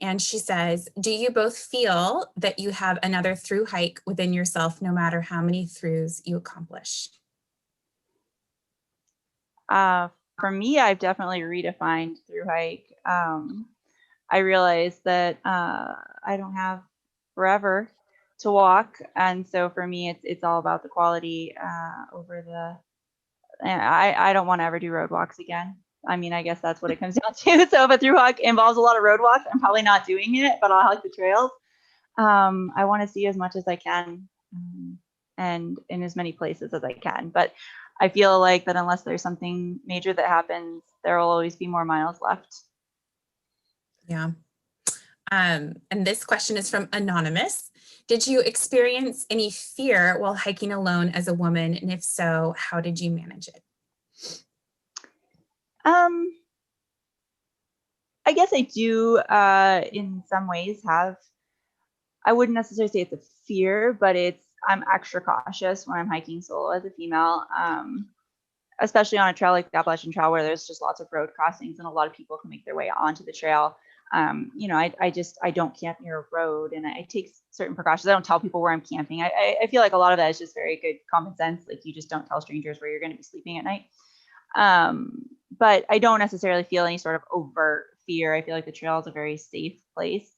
and she says, do you both feel that you have another through hike within yourself, no matter how many throughs you accomplish? For me, I've definitely redefined through hike. I realized that I don't have forever to walk, and so for me, it's all about the quality over the. And I don't want to ever do road walks again. I mean, I guess that's what it comes down to. So if a through hike involves a lot of road walks, I'm probably not doing it, but I'll hike the trails. I want to see as much as I can, and in as many places as I can. But I feel like that unless there's something major that happens, there will always be more miles left. Yeah. And this question is from Anonymous. Did you experience any fear while hiking alone as a woman? And if so, how did you manage it? I guess I do in some ways have, I wouldn't necessarily say it's a fear, but I'm extra cautious when I'm hiking solo as a female, especially on a trail like the Appalachian Trail where there's just lots of road crossings and a lot of people can make their way onto the trail. I don't camp near a road, and I take certain precautions. I don't tell people where I'm camping. I feel like a lot of that is just very good common sense. Like you just don't tell strangers where you're going to be sleeping at night. But I don't necessarily feel any sort of overt fear. I feel like the trail is a very safe place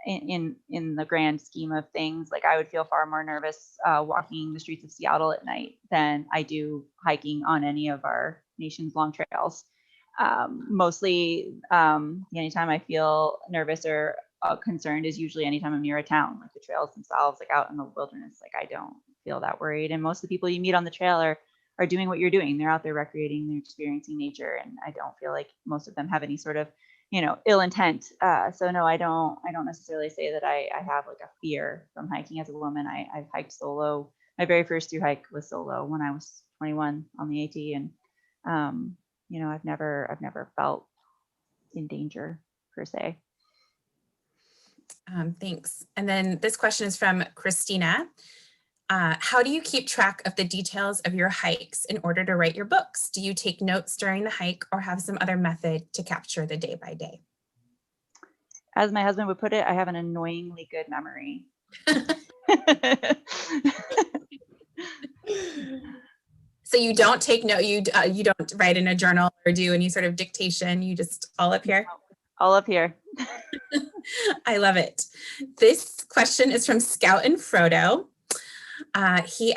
in the grand scheme of things. Like I would feel far more nervous walking the streets of Seattle at night than I do hiking on any of our nation's long trails. Mostly the only time I feel nervous or concerned is usually anytime I'm near a town, like the trails themselves, like out in the wilderness. Like I don't feel that worried. And most of the people you meet on the trail are doing what you're doing. They're out there recreating, they're experiencing nature, and I don't feel like most of them have any sort of ill intent. So no, I don't necessarily say that I have like a fear from hiking as a woman. I've hiked solo. My very first through hike was solo when I was 21 on the AT, and I've never felt in danger per se. Thanks. And then this question is from Christina. How do you keep track of the details of your hikes in order to write your books? Do you take notes during the hike or have some other method to capture the day by day? As my husband would put it, I have an annoyingly good memory. So you don't take note, you don't write in a journal or do any sort of dictation, you just all up here? All up here. I love it. This question is from Scout and Frodo. They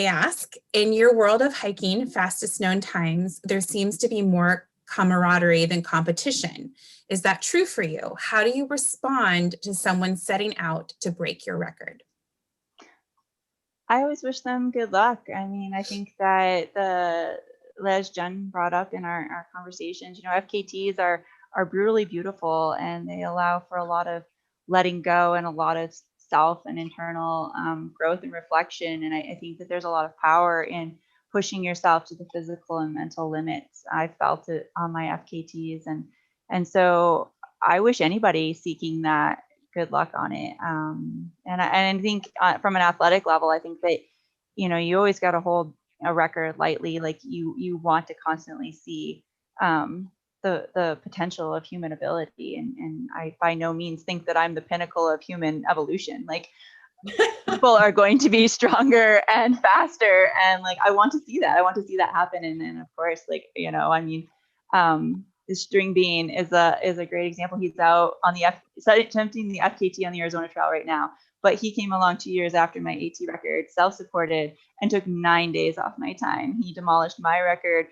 ask, in your world of hiking fastest known times, there seems to be more camaraderie than competition. Is that true for you? How do you respond to someone setting out to break your record? I always wish them good luck. I mean, I think that as Jen brought up in our conversations, FKTs are brutally beautiful, and they allow for a lot of letting go and a lot of self and internal growth and reflection. And I think that there's a lot of power in pushing yourself to the physical and mental limits. I felt it on my FKTs, and so I wish anybody seeking that good luck on it. And I think from an athletic level, I think that you always got to hold a record lightly. Like you want to constantly see the potential of human ability, and I by no means think that I'm the pinnacle of human evolution. Like people are going to be stronger and faster, and like I want to see that happen. And of course, like the string bean is a great example. He's out on attempting the FKT on the Arizona Trail right now, But he came along 2 years after my AT record, self-supported, and took 9 days off my time. He demolished my record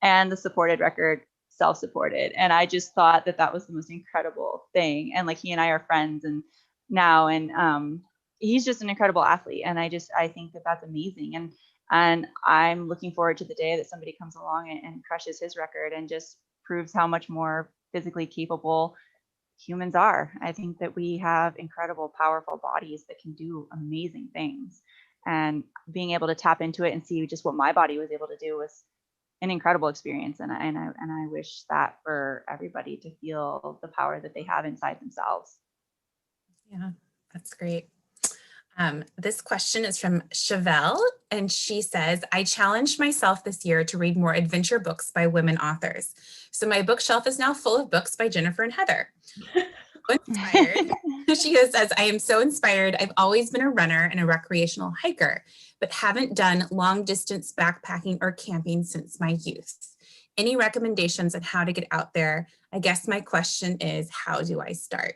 and the supported record, self-supported. And I just thought that that was the most incredible thing. And like, he and I are friends and now, and he's just an incredible athlete. And I think that that's amazing. And I'm looking forward to the day that somebody comes along and crushes his record and just proves how much more physically capable humans are. I think that we have incredible, powerful bodies that can do amazing things. And being able to tap into it and see just what my body was able to do was an incredible experience. And I wish that for everybody to feel the power that they have inside themselves. Yeah, that's great. This question is from Chevelle, and she says, I challenged myself this year to read more adventure books by women authors. So my bookshelf is now full of books by Jennifer and Heather. Inspired. She says, I am so inspired. I've always been a runner and a recreational hiker, but haven't done long distance backpacking or camping since my youth. Any recommendations on how to get out there? I guess my question is, how do I start?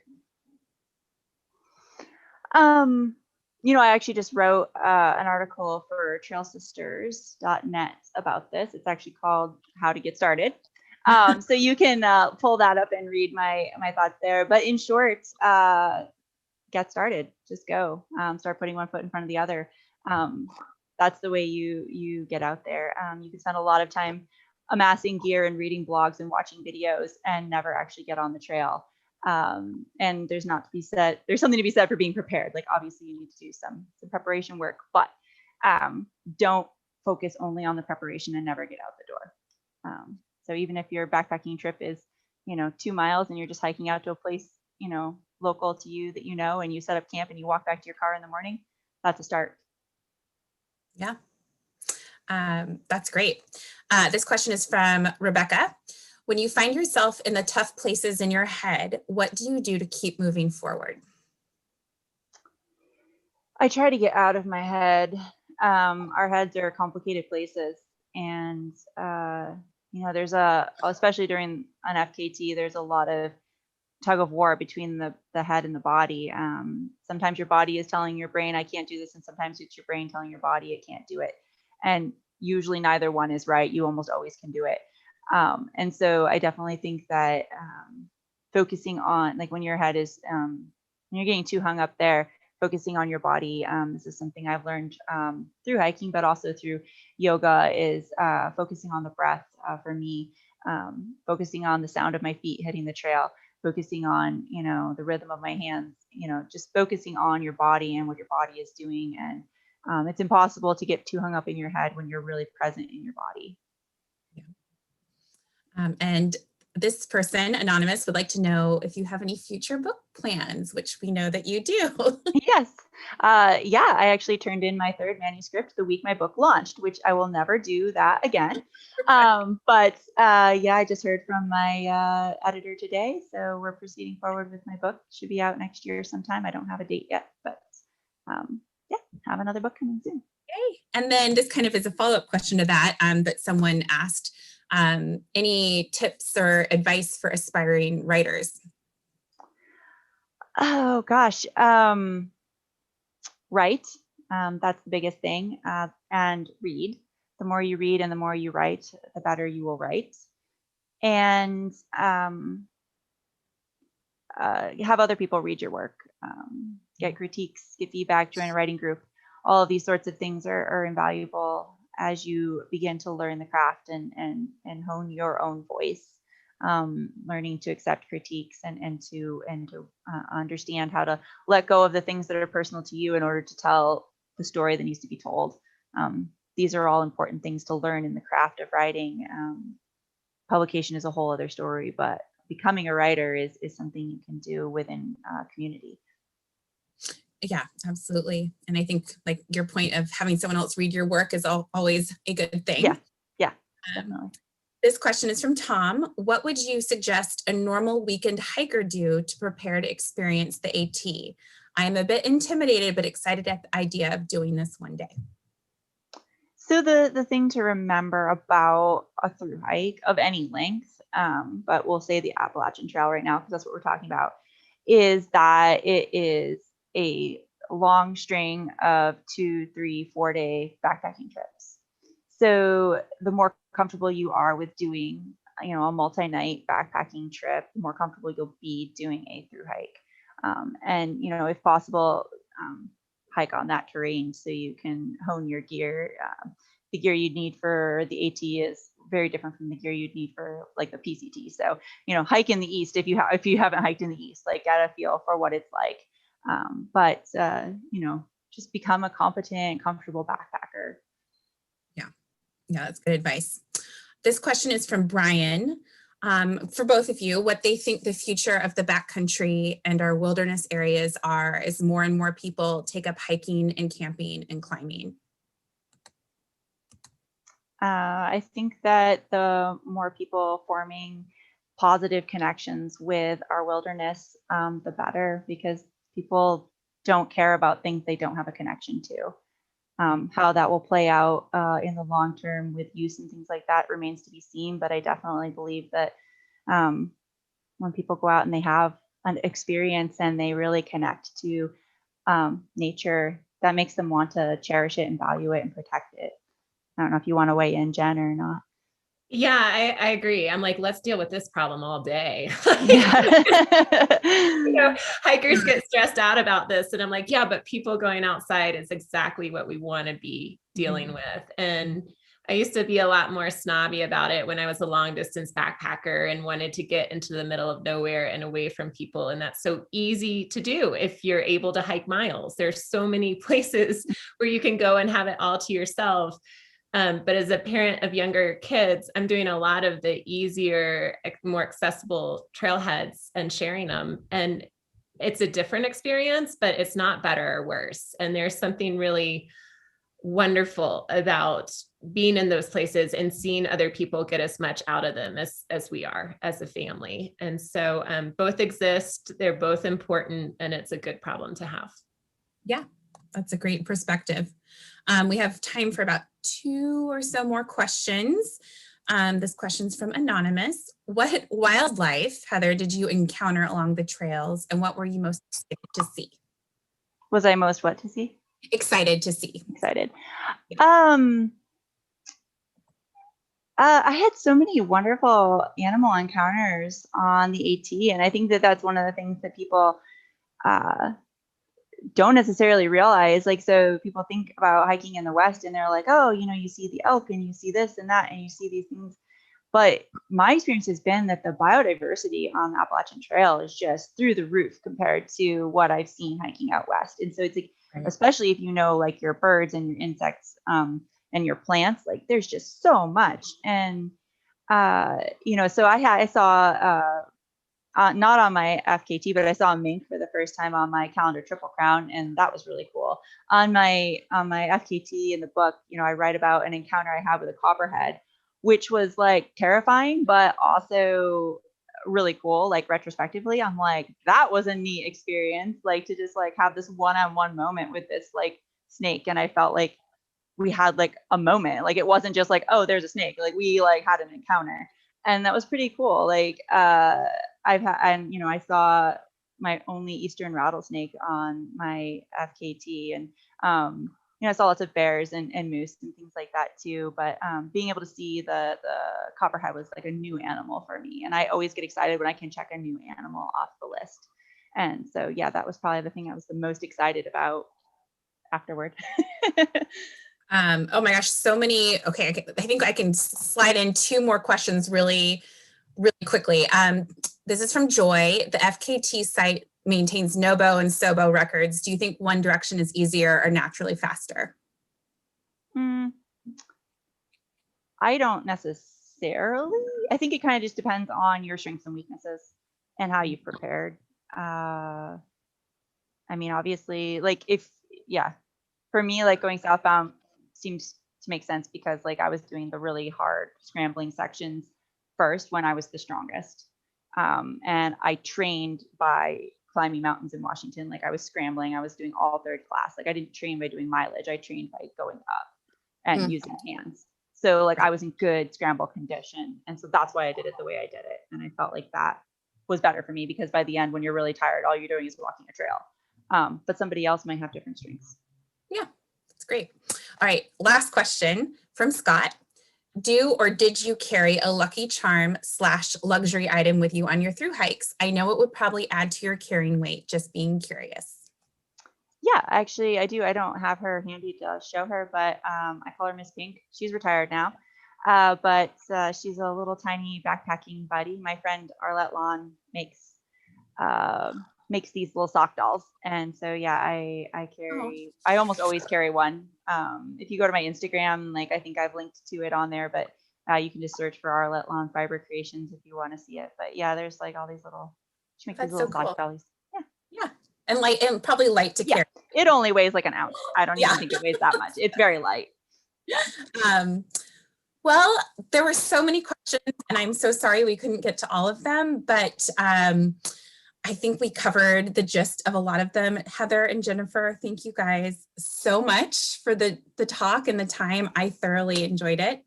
I actually just wrote an article for trailsisters.net about this. It's actually called How to Get Started. So you can pull that up and read my thoughts there. But in short, get started. Just go. Start putting one foot in front of the other. That's the way you get out there. You can spend a lot of time amassing gear and reading blogs and watching videos and never actually get on the trail. And there's something to be said for being prepared. Like, obviously you need to do some preparation work, but don't focus only on the preparation and never get out the door. So even if your backpacking trip is 2 miles and you're just hiking out to a place local to you that and you set up camp and you walk back to your car in the morning, that's a start. Yeah, that's great. This question is from Rebecca. When you find yourself in the tough places in your head, what do you do to keep moving forward? I try to get out of my head. Our heads are complicated places. And, there's especially during an FKT, there's a lot of tug of war between the head and the body. Sometimes your body is telling your brain, I can't do this. And sometimes it's your brain telling your body it can't do it. And usually neither one is right. You almost always can do it. And so I definitely think that focusing on, like, when your head is, when you're getting too hung up there, focusing on your body. This is something I've learned through hiking, but also through yoga, is focusing on the breath for me, focusing on the sound of my feet hitting the trail, focusing on, the rhythm of my hands, just focusing on your body and what your body is doing. And it's impossible to get too hung up in your head when you're really present in your body. And this person, anonymous, would like to know if you have any future book plans, which we know that you do. Yes. Yeah, I actually turned in my 3rd manuscript the week my book launched, which I will never do that again. But I just heard from my editor today. So we're proceeding forward with my book. Should be out next year sometime. I don't have a date yet, but have another book coming soon. Okay. And then this kind of is a follow-up question to that, that someone asked. Any tips or advice for aspiring writers? Oh gosh, write. That's the biggest thing. And read. The more you read and the more you write, the better you will write. And have other people read your work. Get critiques, get feedback, join a writing group. All of these sorts of things are invaluable as you begin to learn the craft and hone your own voice, learning to accept critiques and to understand how to let go of the things that are personal to you in order to tell the story that needs to be told. These are all important things to learn in the craft of writing. Publication is a whole other story, but becoming a writer is something you can do within a community. Yeah, absolutely. And I think, like, your point of having someone else read your work is always a good thing. Yeah, definitely. This question is from Tom. What would you suggest a normal weekend hiker do to prepare to experience the AT? I am a bit intimidated, but excited at the idea of doing this one day. So the thing to remember about a through hike of any length, but we'll say the Appalachian Trail right now because that's what we're talking about, is that it is a long string of 2, 3, 4-day backpacking trips. So the more comfortable you are with doing, a multi-night backpacking trip, the more comfortable you'll be doing a through hike. And, if possible, hike on that terrain so you can hone your gear. The gear you'd need for the AT is very different from the gear you'd need for like the PCT. So, hike in the East if you haven't hiked in the East, like get a feel for what it's like. But just become a competent, comfortable backpacker. Yeah, that's good advice. This question is from Brian. For both of you, what they think the future of the backcountry and our wilderness areas are as more and more people take up hiking and camping and climbing. I think that the more people forming positive connections with our wilderness, the better, because people don't care about things they don't have a connection to. How that will play out in the long term with use and things like that remains to be seen. But I definitely believe that when people go out and they have an experience and they really connect to nature, that makes them want to cherish it and value it and protect it. I don't know if you want to weigh in, Jen, or not. Yeah, I agree. I'm like, let's deal with this problem all day. Yeah. Hikers get stressed out about this. And I'm like, yeah, but people going outside is exactly what we want to be dealing with. And I used to be a lot more snobby about it when I was a long distance backpacker and wanted to get into the middle of nowhere and away from people. And that's so easy to do if you're able to hike miles. There's so many places where you can go and have it all to yourself. But as a parent of younger kids, I'm doing a lot of the easier, more accessible trailheads and sharing them. And it's a different experience, but it's not better or worse. And there's something really wonderful about being in those places and seeing other people get as much out of them as we are as a family. And so both exist, they're both important, and it's a good problem to have. Yeah, that's a great perspective. We have time for about 2 or so more questions. This question's from Anonymous. What wildlife, Heather, did you encounter along the trails, and what were you most excited to see? Was I most what to see? Excited to see. Excited. I had so many wonderful animal encounters on the AT, and I think that that's one of the things that people don't necessarily realize. Like, so people think about hiking in the West and they're like, oh, you see the elk and you see this and that and you see these things. But my experience has been that the biodiversity on the Appalachian Trail is just through the roof compared to what I've seen hiking out West. And so it's like, especially if like your birds and your insects and your plants, like there's just so much. And, so I saw, not on my FKT, but I saw a mink for the first time on my calendar Triple Crown, and that was really cool. On my FKT in the book, I write about an encounter I had with a copperhead, which was like terrifying, but also really cool. Like retrospectively, I'm like, that was a neat experience, like to just like have this one-on-one moment with this like snake, and I felt like we had like a moment. Like it wasn't just like, oh, there's a snake. Like we like had an encounter. And that was pretty cool. Like I saw my only eastern rattlesnake on my FKT, and I saw lots of bears and moose and things like that too. But being able to see the copperhead was like a new animal for me, and I always get excited when I can check a new animal off the list. And so yeah, that was probably the thing I was the most excited about afterward. Oh my gosh, so many. Okay, I think I can slide in 2 more questions really quickly. This is from Joy. The FKT site maintains NOBO and SOBO records. Do you think one direction is easier or naturally faster? I don't necessarily. I think it kind of just depends on your strengths and weaknesses and how you've prepared. I mean, obviously, like for me, like going southbound seems to make sense because like I was doing the really hard scrambling sections first when I was the strongest. And I trained by climbing mountains in Washington. Like I was scrambling, I was doing all 3rd class. Like I didn't train by doing mileage. I trained by going up and using hands. So like I was in good scramble condition. And so that's why I did it the way I did it. And I felt like that was better for me because by the end, when you're really tired, all you're doing is walking a trail. but somebody else might have different strengths. Yeah, that's great. All right, last question from Scott. Do or did you carry a lucky charm / luxury item with you on your through hikes? I know it would probably add to your carrying weight, just being curious. Yeah, actually I do. I don't have her handy to show her, but I call her Miss Pink. She's retired now. But she's a little tiny backpacking buddy. My friend Arlette Lawn makes these little sock dolls, and so yeah, I almost always carry one. If you go to my Instagram, like I think I've linked to it on there, but you can just search for Arlette Lawn Fiber Creations if you want to see it. But yeah, there's like all these little, she makes these That's so little cool. sock dollies. Yeah, and light, and probably light to Yeah, carry. it only weighs like an ounce. I don't Yeah. even think it weighs that much. It's very light. Well, there were so many questions, and I'm so sorry we couldn't get to all of them, but I think we covered the gist of a lot of them. Heather and Jennifer, thank you guys so much for the talk and the time. I thoroughly enjoyed it.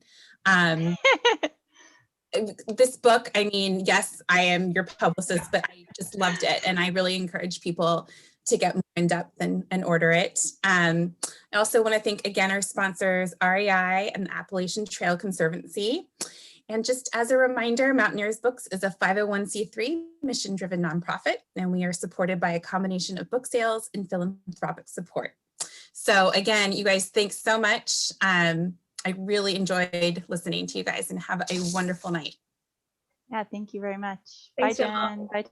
This book, I mean, yes, I am your publicist, but I just loved it. And I really encourage people to get more in depth and order it. I also want to thank again our sponsors, REI and the Appalachian Trail Conservancy. And just as a reminder, Mountaineers Books is a 501c3 mission-driven nonprofit, and we are supported by a combination of book sales and philanthropic support. So again, you guys, thanks so much. I really enjoyed listening to you guys, and have a wonderful night. Yeah, thank you very much. Thanks, Bye, y'all. Jen. Bye,